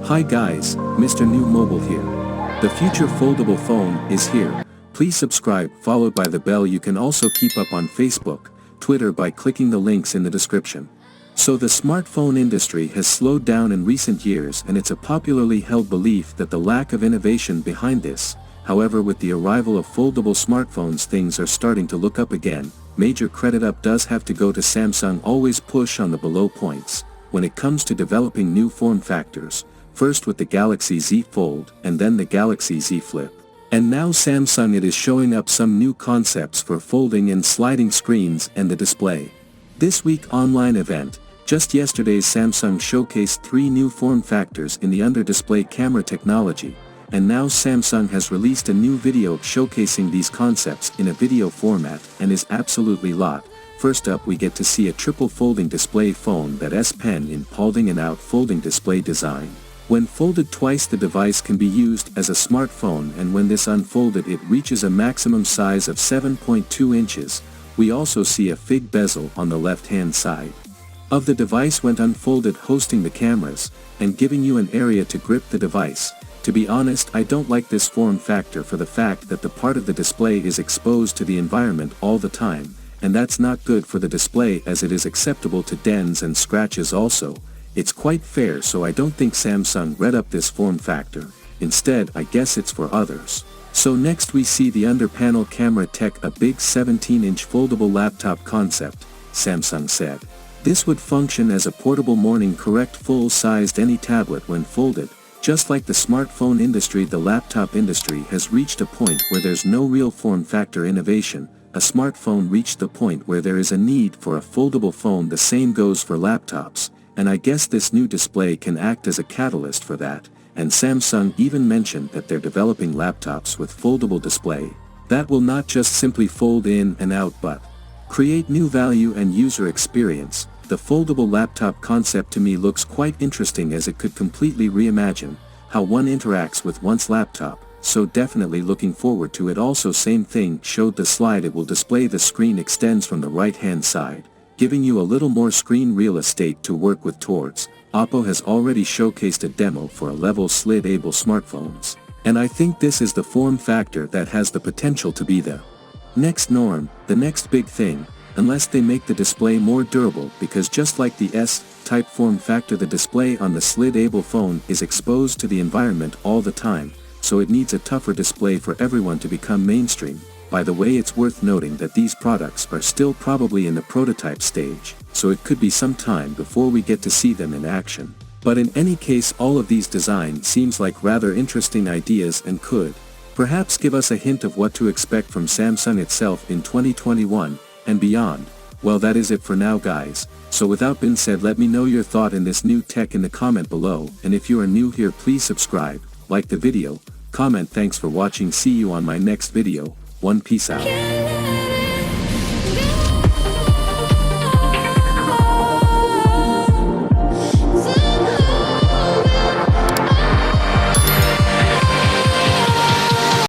Hi guys, Mrnewmobile here. The future foldable phone is here. Please subscribe followed by the bell. You can also keep up on Facebook, Twitter by clicking the links in the description. So the smartphone industry has slowed down in recent years, and it's a popularly held belief that the lack of innovation behind this. However, with the arrival of foldable smartphones, things are starting to look up again. Major credit up does have to go to Samsung. Always push on the below points when it comes to developing new form factors, first with the Galaxy Z Fold and then the Galaxy Z Flip. And now Samsung it is showing up some new concepts for folding and sliding screens and the display. This week online event, just yesterday Samsung showcased 3 new form factors in the under-display camera technology, and now Samsung has released a new video showcasing these concepts in a video format and is absolutely lot. First up, we get to see a triple folding display phone that S Pen in folding and out folding display design. When folded twice, the device can be used as a smartphone, and when this unfolded it reaches a maximum size of 7.2 inches. We also see a fig bezel on the left hand side of the device when unfolded, hosting the cameras and giving you an area to grip the device. To be honest, I don't like this form factor for the fact that the part of the display is exposed to the environment all the time, and that's not good for the display as it is acceptable to dents and scratches also. It's quite fair, so I don't think Samsung read up this form factor. Instead, I guess it's for others. So next we see the under panel camera tech, a big 17-inch foldable laptop concept, Samsung said. This would function as a portable morning correct full-sized any tablet when folded. Just like the smartphone industry, the laptop industry has reached a point where there's no real form factor innovation. A smartphone reached the point where there is a need for a foldable phone. The same goes for laptops, and I guess this new display can act as a catalyst for that. And Samsung even mentioned that they're developing laptops with foldable display that will not just simply fold in and out but create new value and user experience. The foldable laptop concept to me looks quite interesting, as it could completely reimagine how one interacts with one's laptop, so definitely looking forward to it. Also, same thing showed the slide. It will display the screen extends from the right hand side, giving you a little more screen real estate to work with towards. Oppo has already showcased a demo for a level slid-able smartphones, and I think this is the form factor that has the potential to be the next norm, the next big thing, unless they make the display more durable, because just like the S-type form factor, the display on the slid-able phone is exposed to the environment all the time, so it needs a tougher display for everyone to become mainstream. By the way, it's worth noting that these products are still probably in the prototype stage, so it could be some time before we get to see them in action. But in any case, all of these designs seems like rather interesting ideas and could perhaps give us a hint of what to expect from Samsung itself in 2021 and beyond. Well, that is it for now guys, so without being said, let me know your thought in this new tech in the comment below, and if you are new here, please subscribe, like the video, comment. Thanks for watching. See you on my next video. Peace out.